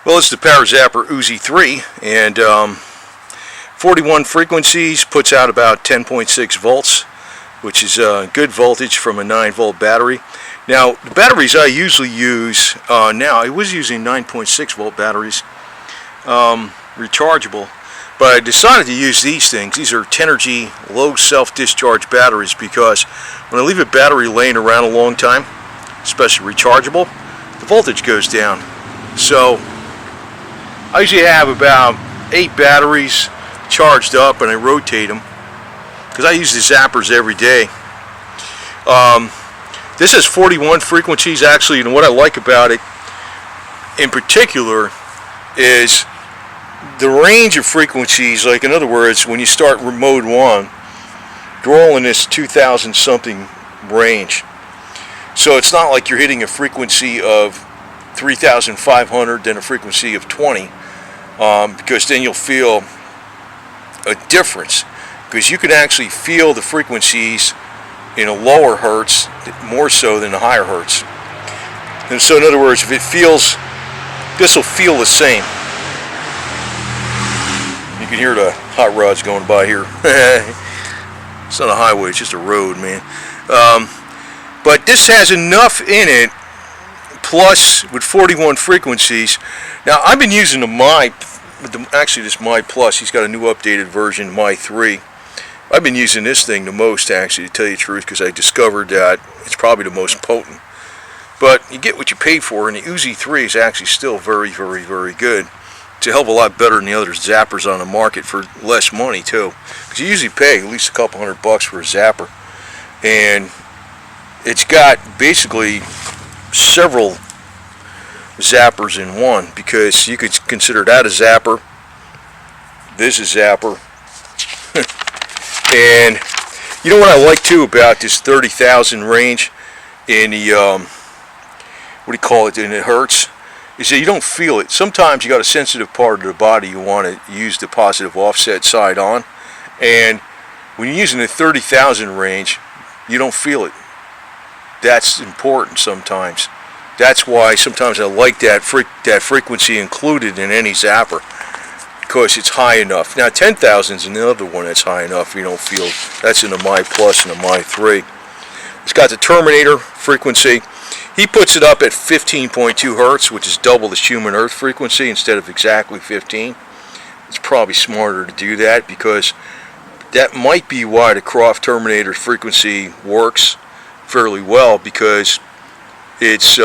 Well, it's the Parazapper UZI 3, and 41 frequencies, puts out about 10.6 volts, which is good voltage from a 9-volt battery. Now, the batteries I usually use now, I was using 9.6 volt batteries, rechargeable, but I decided to use these things. These are Tenergy low self-discharge batteries, because when I leave a battery laying around a long time, especially rechargeable, the voltage goes down. So I usually have about 8 batteries charged up, and I rotate them because I use the zappers every day. This has 41 frequencies actually, and what I like about it in particular is the range of frequencies. Like, in other words, when you start mode 1, they're all in this 2,000 something range. So it's not like you're hitting a frequency of 3,500 then a frequency of 20, because then you'll feel a difference, because you can actually feel the frequencies in a lower hertz more so than the higher hertz. And so in other words, if it feels, this will feel the same. You can hear the hot rods going by here. It's not a highway, it's just a road, man. But this has enough in it, plus with 41 frequencies. Now, I've been using actually this My Plus. He's got a new updated version, My 3. I've been using this thing the most, actually, to tell you the truth, because I discovered that it's probably the most potent. But you get what you pay for, and the UZI 3 is actually still very, very, very good. It's a hell of a lot better than the other zappers on the market for less money, too. Because you usually pay at least a couple $100 for a zapper. And it's got basically several zappers in one, because you could consider that a zapper, this is zapper. And you know what I like too about this 30,000 range in the what do you call it, in the hertz, is that you don't feel it. Sometimes you got a sensitive part of the body you want to use the positive offset side on, and when you're using the 30,000 range, you don't feel it. That's important sometimes. That's why sometimes I like that frequency included in any zapper, because it's high enough. Now 10,000 is another one that's high enough you don't feel. That's in the My Plus and the My 3. It's got the Terminator frequency. He puts it up at 15.2 hertz, which is double the human Earth frequency instead of exactly 15. It's probably smarter to do that, because that might be why the Croft Terminator frequency works fairly well, because it's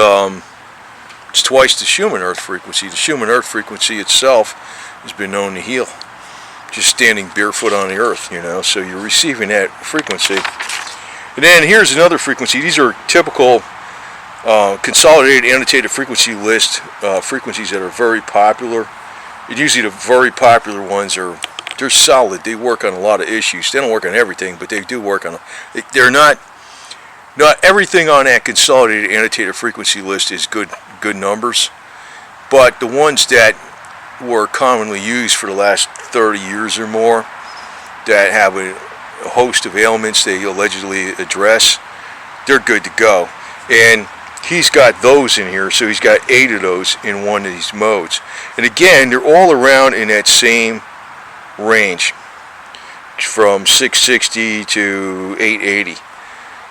twice the human Earth frequency. The human Earth frequency itself has been known to heal just standing barefoot on the earth, you know, so you're receiving that frequency. And then here's another frequency. These are typical consolidated annotated frequency list frequencies that are very popular. And usually the very popular ones they're solid. They work on a lot of issues. They don't work on everything, but they do work on they're not everything on that consolidated annotated frequency list is good numbers, but the ones that were commonly used for the last 30 years or more, that have a host of ailments they allegedly address, they're good to go. And he's got those in here, so he's got 8 of those in one of these modes. And again, they're all around in that same range, from 660 to 880.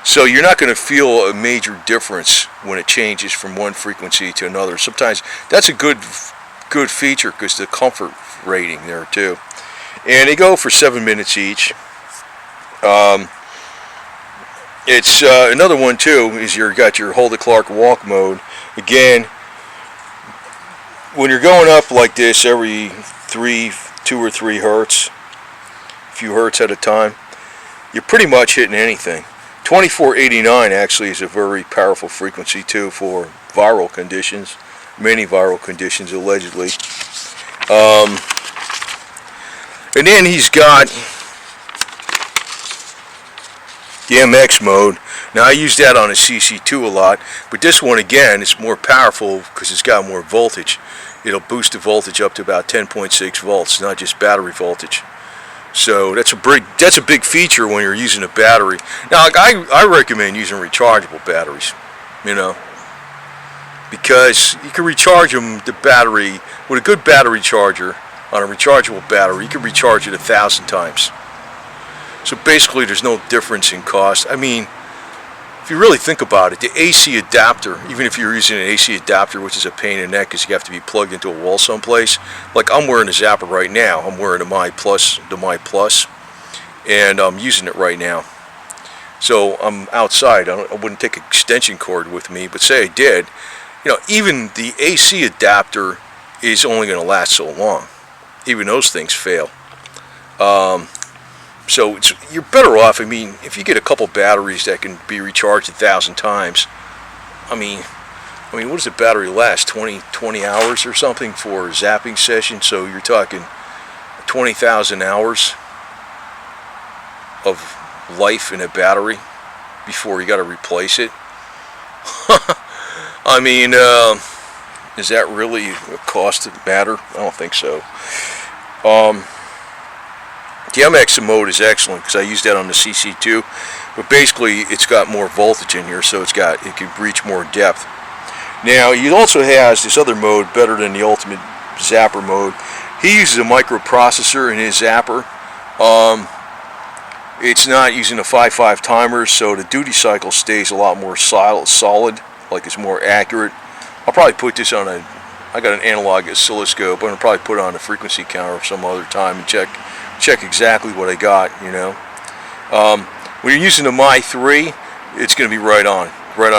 So you're not going to feel a major difference when it changes from one frequency to another. Sometimes that's a good feature, because the comfort rating there too. And they go for 7 minutes each. It's another one too is you got your Hold the Clark walk mode. Again, when you're going up like this every 2 or 3 hertz, a few hertz at a time, you're pretty much hitting anything. 2489 actually is a very powerful frequency too for viral conditions, many viral conditions allegedly. And then he's got the MX mode. Now I use that on a CC2 a lot, but this one again is more powerful because it's got more voltage. It'll boost the voltage up to about 10.6 volts, not just battery voltage. So that's a big feature when you're using a battery. Now, I recommend using rechargeable batteries, you know, because you can recharge them, the battery, with a good battery charger on a rechargeable battery, you can recharge it 1,000 times. So basically there's no difference in cost. I mean, if you really think about it, the AC adapter, even if you're using an AC adapter, which is a pain in the neck because you have to be plugged into a wall someplace, like I'm wearing a zapper right now. I'm wearing the My Plus, and I'm using it right now. So I'm outside. I wouldn't take an extension cord with me, but say I did, you know, even the AC adapter is only going to last so long. Even those things fail. So you're better off. I mean, if you get a couple batteries that can be recharged 1,000 times, I mean, what does the battery last? 20 hours or something for a zapping session? So you're talking 20,000 hours of life in a battery before you got to replace it. I mean, is that really a cost that matter? I don't think so. The MX mode is excellent because I use that on the CC2, but basically it's got more voltage in here, so it can reach more depth. Now he also has this other mode better than the ultimate zapper mode. He uses a microprocessor in his zapper. It's not using a 5.5 timer, so the duty cycle stays a lot more solid, like it's more accurate. I'll probably put this on I got an analog oscilloscope. I'm going to probably put it on a frequency counter some other time and check exactly what I got, you know. When you're using the My 3, it's going to be right on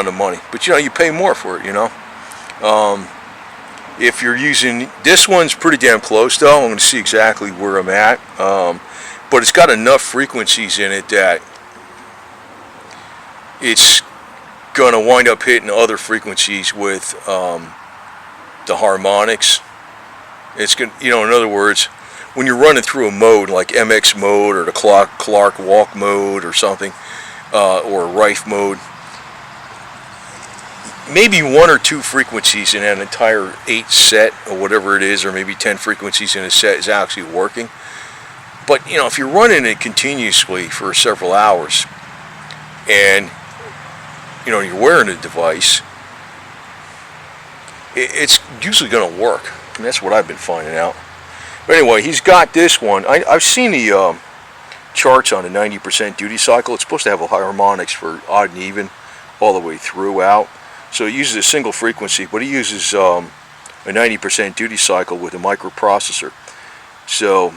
the money. But you know, you pay more for it, you know. If you're using, this one's pretty damn close though. I'm going to see exactly where I'm at. But it's got enough frequencies in it that it's going to wind up hitting other frequencies with the harmonics. It's going, you know, in other words, when you're running through a mode like MX mode or the Clark walk mode or something, or Rife mode, maybe 1 or 2 frequencies in an entire 8 set or whatever it is, or maybe 10 frequencies in a set is actually working. But you know, if you're running it continuously for several hours, and you know you're wearing a device, it's usually going to work. And that's what I've been finding out. But anyway, he's got this one. I've seen the charts on a 90% duty cycle. It's supposed to have a harmonics for odd and even all the way throughout. So it uses a single frequency, but he uses a 90% duty cycle with a microprocessor. So,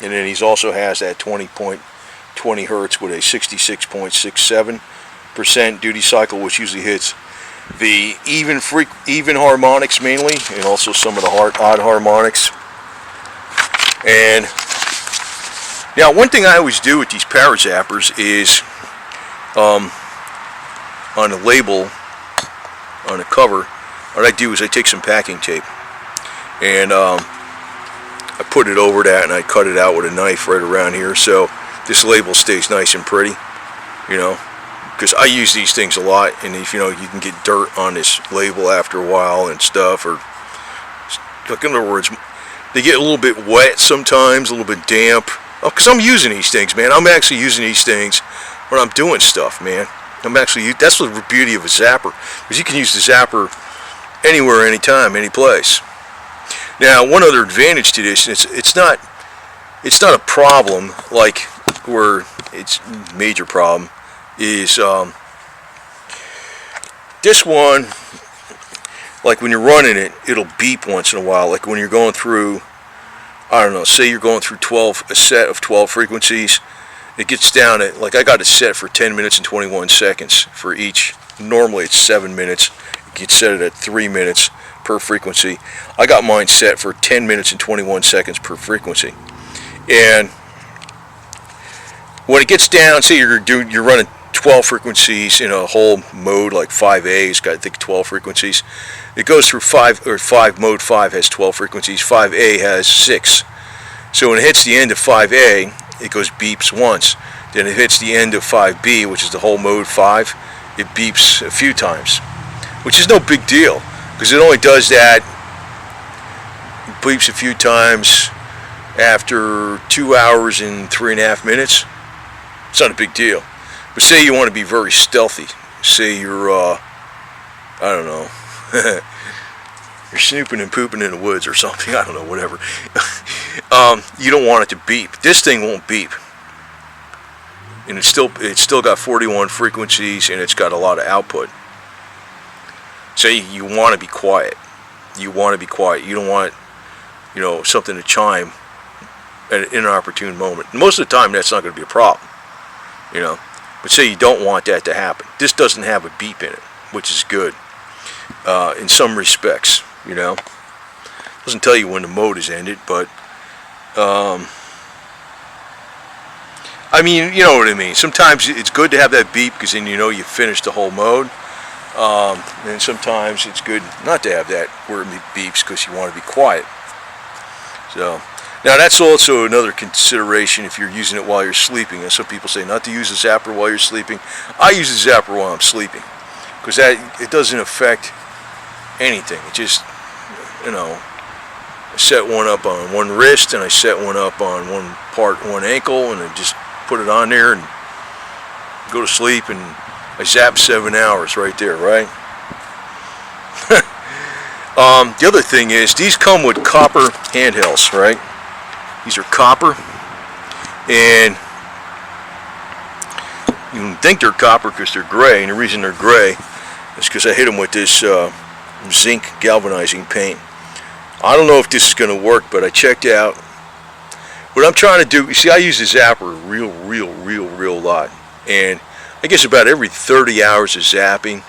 and then he also has that 20.20 hertz with a 66.67% duty cycle, which usually hits the even harmonics mainly, and also some of the odd harmonics. And now, one thing I always do with these Parazappers is, on the label, on the cover, what I do is I take some packing tape and I put it over that, and I cut it out with a knife right around here, so this label stays nice and pretty, you know. Because I use these things a lot, and if you know, you can get dirt on this label after a while and stuff, or like, in other words, they get a little bit wet sometimes, a little bit damp. Oh, because I'm using these things, man. I'm actually using these things when I'm doing stuff, man. That's the beauty of a zapper, because you can use the zapper anywhere, anytime, any place. Now, one other advantage to this, it's not a problem like where it's a major problem. Is this one, like when you're running it, it'll beep once in a while. Like when you're going through, I don't know, say you're going through a set of 12 frequencies, it gets down at, like I got it set for 10 minutes and 21 seconds for each. Normally it's 7 minutes. You can set it at 3 minutes per frequency. I got mine set for 10 minutes and 21 seconds per frequency. And when it gets down, say you're running 12 frequencies in a whole mode, like 5A, it's got, I think, 12 frequencies. It goes through mode 5 has 12 frequencies, 5A has 6. So when it hits the end of 5A, it goes beeps once. Then it hits the end of 5B, which is the whole mode 5, it beeps a few times, which is no big deal, because it only does that, beeps a few times after 2 hours and 3.5 minutes. It's not a big deal. But say you want to be very stealthy. Say you're I don't know, you're snooping and pooping in the woods or something, I don't know, whatever. You don't want it to beep. This thing won't beep. And it's still got 41 frequencies, and it's got a lot of output. So you want to be quiet. You want to be quiet. You don't want, something to chime at an inopportune moment. Most of the time, that's not going to be a problem, But say you don't want that to happen. This doesn't have a beep in it, which is good in some respects, Doesn't tell you when the mode is ended, but I mean, you know what I mean. Sometimes it's good to have that beep because then you finished the whole mode. And sometimes it's good not to have that where it beeps because you want to be quiet. So now that's also another consideration if you're using it while you're sleeping. And some people say not to use a zapper while you're sleeping. I use a zapper while I'm sleeping because it doesn't affect anything. It just, I set one up on one wrist and I set one up on one ankle, and I just put it on there and go to sleep, and I zap 7 hours right there, right? The other thing is these come with copper handhelds, right? These are copper, and you think they're copper because they're gray, and the reason they're gray is because I hit them with this zinc galvanizing paint. I don't know if this is going to work, but I checked out. What I'm trying to do, you see, I use the zapper real lot, and I guess about every 30 hours of zapping,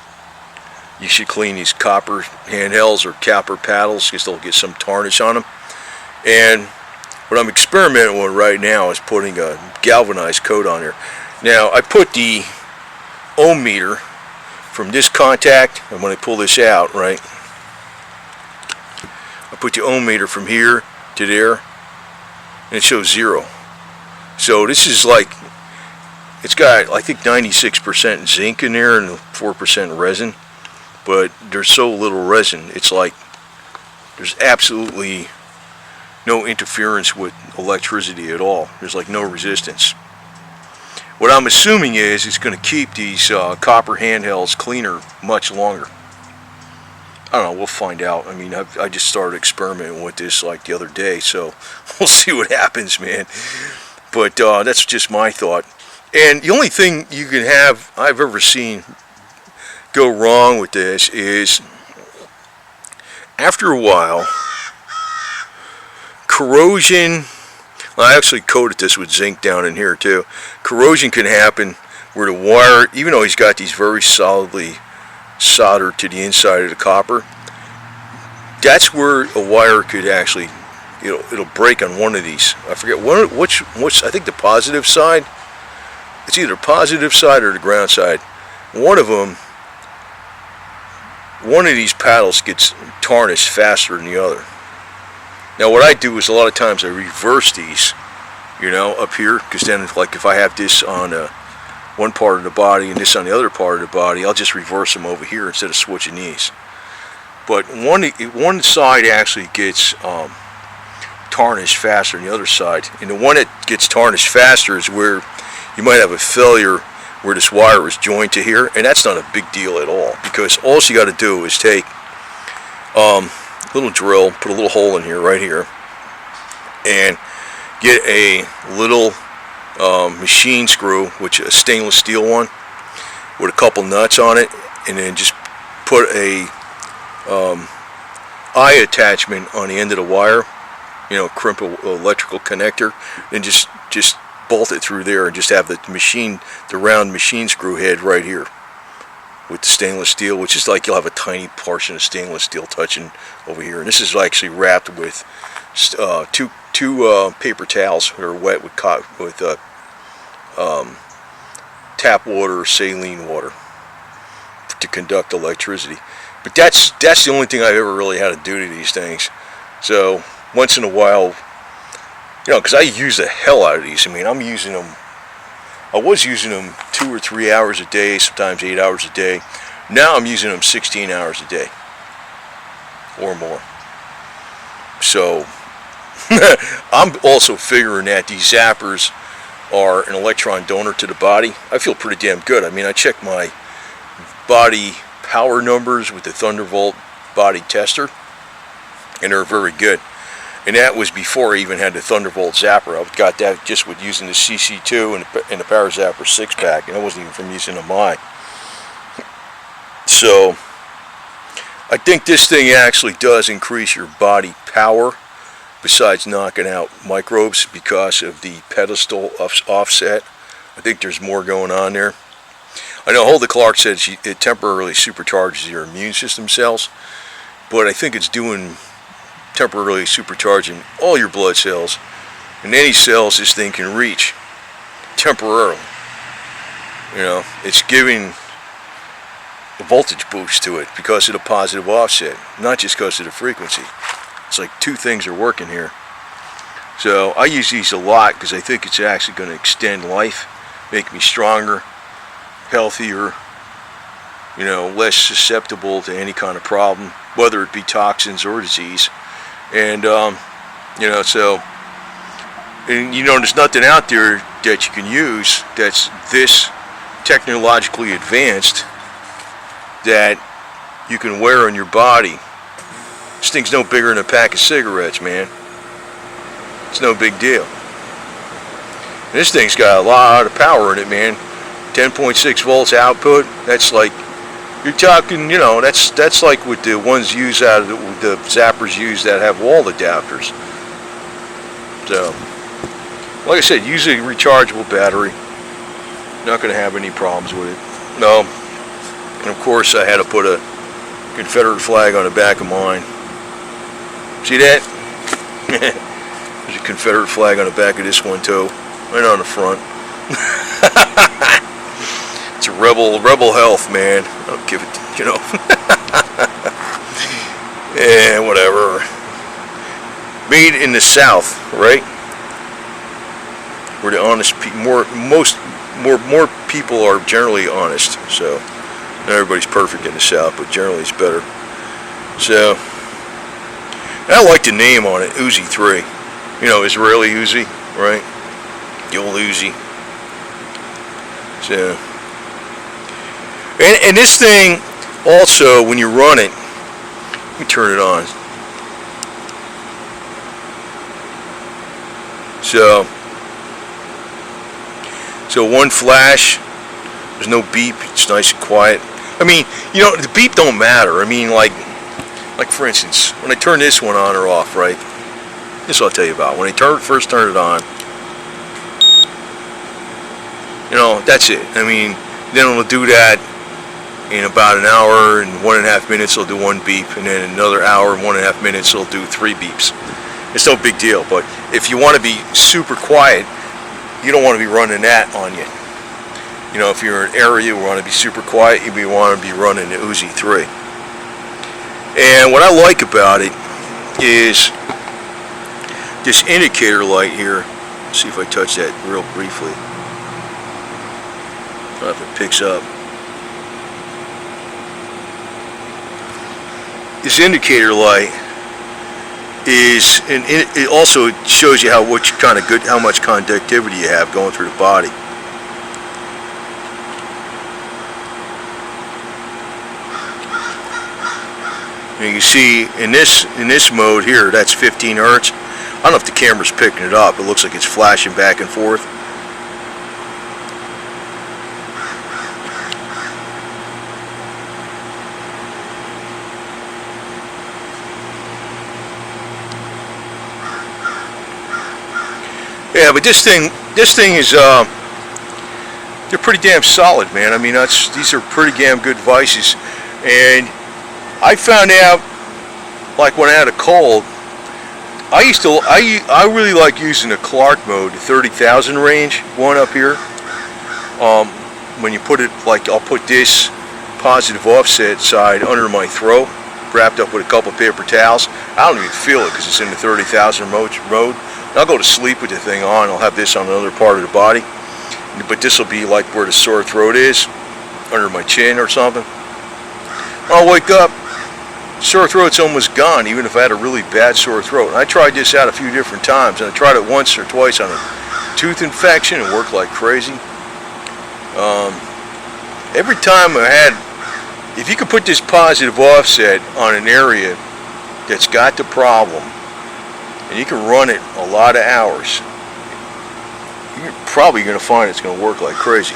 you should clean these copper handhelds or copper paddles because they'll get some tarnish on them. And what I'm experimenting with right now is putting a galvanized coat on there. Now, I put the ohm meter from this contact, and when I pull this out, right, I put the ohm meter from here to there, and it shows 0. So this is like, it's got, I think, 96% zinc in there and 4% resin, but there's so little resin, it's like there's absolutely no interference with electricity at all. There's like no resistance. What I'm assuming is it's going to keep these copper handhelds cleaner much longer. I don't know, we'll find out. I mean, I just started experimenting with this like the other day, so we'll see what happens, man. But that's just my thought. And the only thing I've ever seen go wrong with this is after a while, corrosion. Well, I actually coated this with zinc down in here too. Corrosion can happen where the wire, even though he's got these very solidly soldered to the inside of the copper, that's where a wire could actually, it'll break on one of these. I forget which. I think the positive side. It's either positive side or the ground side. One of these paddles gets tarnished faster than the other. Now what I do is a lot of times I reverse these, up here, because then if I have this on one part of the body and this on the other part of the body, I'll just reverse them over here instead of switching these. But one side actually gets tarnished faster than the other side, and the one that gets tarnished faster is where you might have a failure where this wire is joined to here, and that's not a big deal at all, because all you got to do is take a little drill, put a little hole in here, right here, and get a little machine screw, which is a stainless steel one, with a couple nuts on it, and then just put a eye attachment on the end of the wire, crimp an electrical connector, and just bolt it through there, and just have the round machine screw head right here with the stainless steel, which is like you'll have a tiny portion of stainless steel touching over here. And this is actually wrapped with two paper towels that are wet with tap water or saline water to conduct electricity. But that's the only thing I've ever really had to do to these things. So once in a while, because I use the hell out of these. I mean, I was using them 2 or 3 hours a day, sometimes 8 hours a day. Now I'm using them 16 hours a day or more. So I'm also figuring that these zappers are an electron donor to the body. I feel pretty damn good. I mean, I check my body power numbers with the Thunderbolt body tester, and they're very good. And that was before I even had the Thunderbolt zapper. I got that just with using the CC2 and the Parazapper 6-pack, and I wasn't even from using a mine. So I think this thing actually does increase your body power, besides knocking out microbes because of the pedestal offset. I think there's more going on there. I know Hulda Clark said it temporarily supercharges your immune system cells, but I think it's doing temporarily supercharging all your blood cells and any cells this thing can reach temporarily. You know, it's giving a voltage boost to it because of the positive offset, not just because of the frequency. It's like two things are working here. So I use these a lot because I think it's actually going to extend life, make me stronger, healthier, you know, less susceptible to any kind of problem, whether it be toxins or disease. And you know, so, and you know, there's nothing out there that you can use that's this technologically advanced that you can wear on your body. This thing's no bigger than a pack of cigarettes, man. It's no big deal. And this thing's got a lot of power in it, man. 10.6 volts output. That's like, you're talking, you know, that's like what the ones use out of the zappers use that have wall adapters. So, like I said, usually a rechargeable battery. Not going to have any problems with it. No. And of course, I had to put a Confederate flag on the back of mine. See that? There's a Confederate flag on the back of this one too, right on the front. It's a rebel health, man. I don't give it, you know. Yeah, whatever. Made in the South, right? Where the honest people, more people are generally honest. So not everybody's perfect in the South, but generally it's better. So, and I like the name on it, Uzi 3. You know, Israeli Uzi, right? The old Uzi. So, and this thing also, when you run it, let me turn it on. So one flash, there's no beep, it's nice and quiet. I mean, you know, the beep don't matter. I mean, like for instance, when I turn this one on or off, right? This I'll tell you about. When I first turn it on, you know, that's it. I mean, then it'll do that in about an hour and 1.5 minutes. It'll do one beep, and then another hour and 1.5 minutes. It'll do 3 beeps. It's no big deal. But if you want to be super quiet, you don't want to be running that on you. You know, if you're in an area you want to be super quiet, you want to be running the Uzi 3. And what I like about it is this indicator light here. Let's see if I touch that real briefly. I don't know if it picks up. This indicator light is, and it also shows you how much conductivity you have going through the body. And you can see in this mode here, that's 15 hertz. I don't know if the camera's picking it up. It looks like it's flashing back and forth. Yeah, but this thing is they're pretty damn solid, man. I mean, these are pretty damn good devices. And I found out, like when I had a cold, I really like using the Clark mode, the 30,000 range one up here. When you put it, like I'll put this positive offset side under my throat, wrapped up with a couple paper towels. I don't even feel it because it's in the 30,000 mode. I'll go to sleep with the thing on. I'll have this on another part of the body, but this will be like where the sore throat is, under my chin or something. I'll wake up, sore throat's almost gone, even if I had a really bad sore throat. And I tried this out a few different times, and I tried it once or twice on a tooth infection. It worked like crazy. Every time I had if you could put this positive offset on an area that's got the problem, and you can run it a lot of hours, you're probably going to find it's going to work like crazy.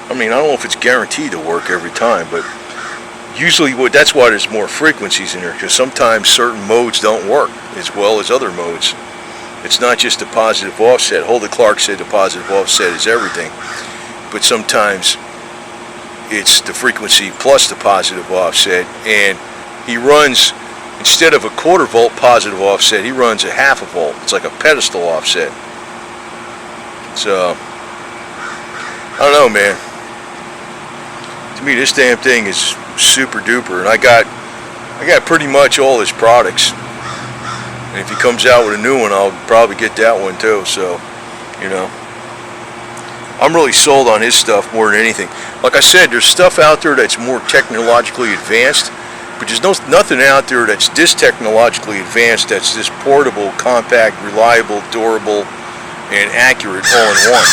I mean, I don't know if it's guaranteed to work every time, but usually that's why there's more frequencies in there, because sometimes certain modes don't work as well as other modes. It's not just the positive offset. Holden Clark said the positive offset is everything, but sometimes it's the frequency plus the positive offset, and he runs, instead of a 1/4 volt positive offset, he runs a 1/2 volt. It's like a pedestal offset. So I don't know, man. To me, this damn thing is super duper, and I got pretty much all his products. And if he comes out with a new one, I'll probably get that one too. So, you know, I'm really sold on his stuff more than anything. Like I said, there's stuff out there that's more technologically advanced, but there's nothing out there that's this technologically advanced, that's this portable, compact, reliable, durable, and accurate all in one.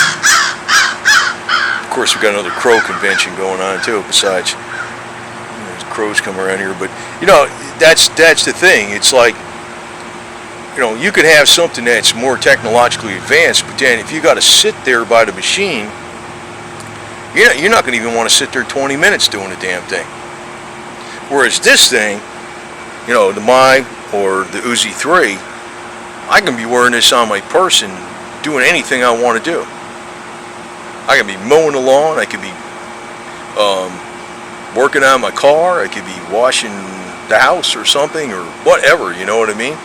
Of course, we've got another crow convention going on too, besides, there's crows come around here. But, you know, that's the thing. It's like, you know, you could have something that's more technologically advanced, but then if you got to sit there by the machine, you're not going to even want to sit there 20 minutes doing the damn thing. Whereas this thing, you know, the My or the Uzi 3, I can be wearing this on my person, doing anything I want to do. I can be mowing the lawn, I could be working on my car, I could be washing the house or something, or whatever, you know what I mean?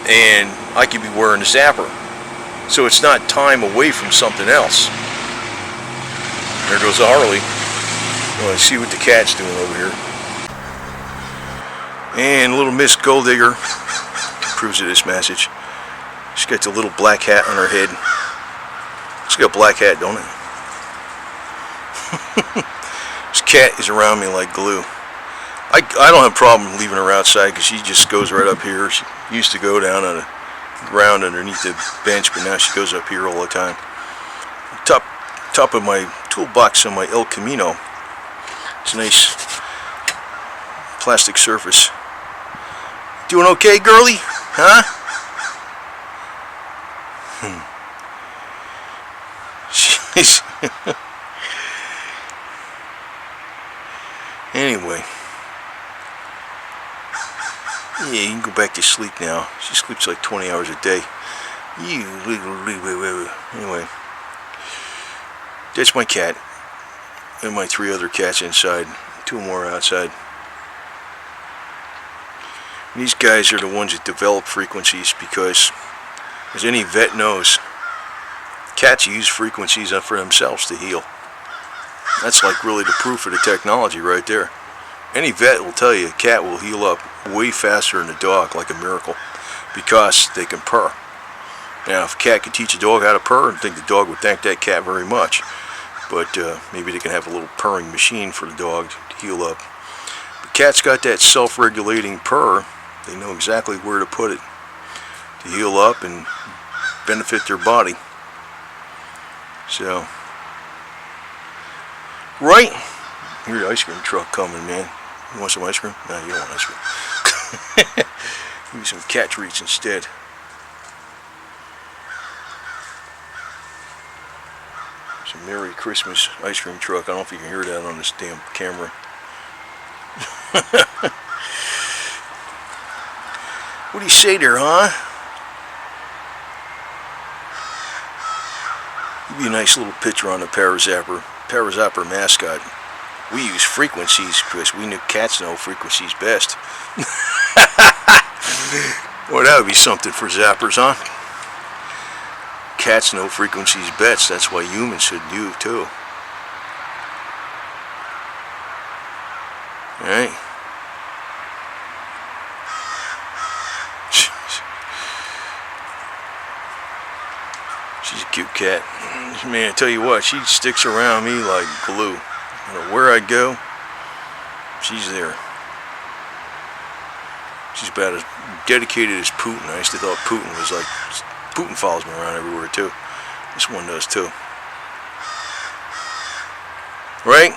And I could be wearing a zapper, so it's not time away from something else. There goes the Harley. Well, let's see what the cat's doing over here. And little Miss GoldDigger approves of this message. She's got the little black hat on her head. She's got a black hat, don't it? This cat is around me like glue. I don't have a problem leaving her outside, because she just goes right up here. She used to go down on the ground underneath the bench, but now she goes up here all the time. Top of my toolbox on my El Camino, it's a nice plastic surface. Doing okay, girlie? Huh? She's anyway. Yeah, you can go back to sleep now. She sleeps like 20 hours a day. Anyway, that's my cat and my 3 other cats inside. 2 more outside. And these guys are the ones that develop frequencies, because, as any vet knows, cats use frequencies for themselves to heal. That's like really the proof of the technology right there. Any vet will tell you a cat will heal up way faster than a dog, like a miracle, because they can purr. Now, if a cat could teach a dog how to purr, I think the dog would thank that cat very much. But maybe they can have a little purring machine for the dog to heal up. But cats got that self-regulating purr. They know exactly where to put it to heal up and benefit their body. So, right? Here's the ice cream truck coming, man. You want some ice cream? No, you don't want ice cream. Give me some cat treats instead. It's a Merry Christmas ice cream truck. I don't know if you can hear that on this damn camera. What do you say there, huh? Give you a nice little picture on the Parazapper mascot. We use frequencies because we know cats know frequencies best. Well, that would be something for zappers, huh? Cats know frequencies best. That's why humans should do too. Alright. She's a cute cat. Man, I tell you what, she sticks around me like glue. No matter where I go, she's there. She's about as dedicated as Putin. I used to thought Putin was like, Putin follows me around everywhere too. This one does too. right?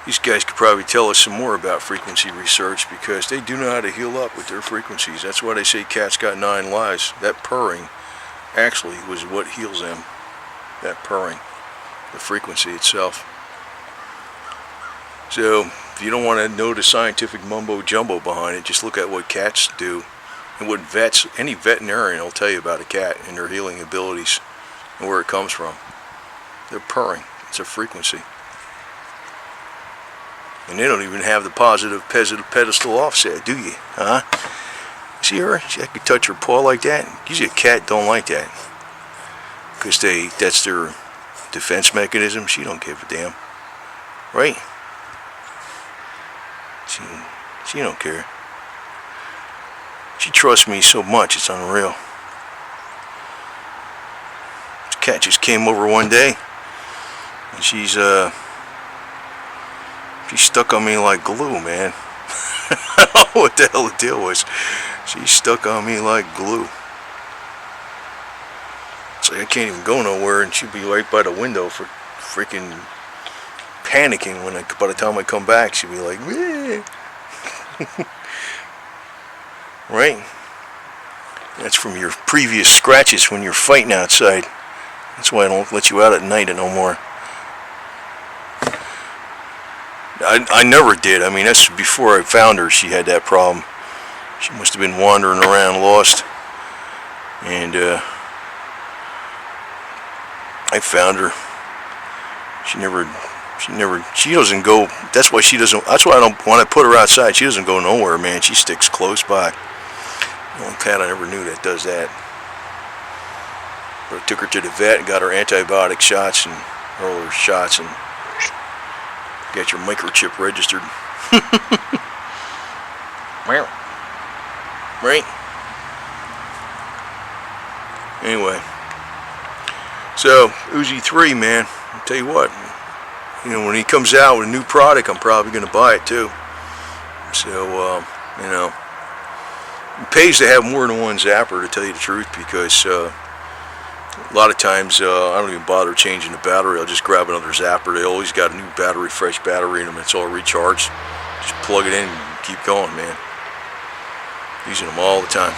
These guys could probably tell us some more about frequency research because they do know how to heal up with their frequencies. That's why they say cats got 9 lives. That purring actually was what heals them. That purring, the frequency itself. So if you don't want to know the scientific mumbo jumbo behind it, just look at what cats do and what any veterinarian will tell you about a cat and their healing abilities and where it comes from. They're purring. It's a frequency. And they don't even have the positive pedestal offset, do you? Huh? See her? I could touch her paw like that. Usually a cat don't like that. Because that's their defense mechanism. She don't give a damn. Right? She don't care. She trusts me so much, it's unreal. This cat just came over one day. And she's stuck on me like glue, man. I don't know what the hell the deal was. She's stuck on me like glue. It's like I can't even go nowhere, and she'd be right by the window for freaking panicking by the time I come back. She'd be like, weh. Right? That's from your previous scratches when you're fighting outside. That's why I don't let you out at night no more. I never did. I mean, that's before I found her. She had that problem. She must have been wandering around lost. And I found her. She doesn't go. That's why I don't want to put her outside. She doesn't go nowhere, man. She sticks close by. The only cat I never knew that does that. But I took her to the vet and got her antibiotic shots and all her shots and got your microchip registered. Right? Anyway. So, Uzi 3, man. I'll tell you what. You know, when he comes out with a new product, I'm probably going to buy it too. So, you know. It pays to have more than one zapper, to tell you the truth, because a lot of times I don't even bother changing the battery. I'll just grab another zapper. They always got a new battery, fresh battery in them. It's all recharged. Just plug it in and keep going, man. Using them all the time.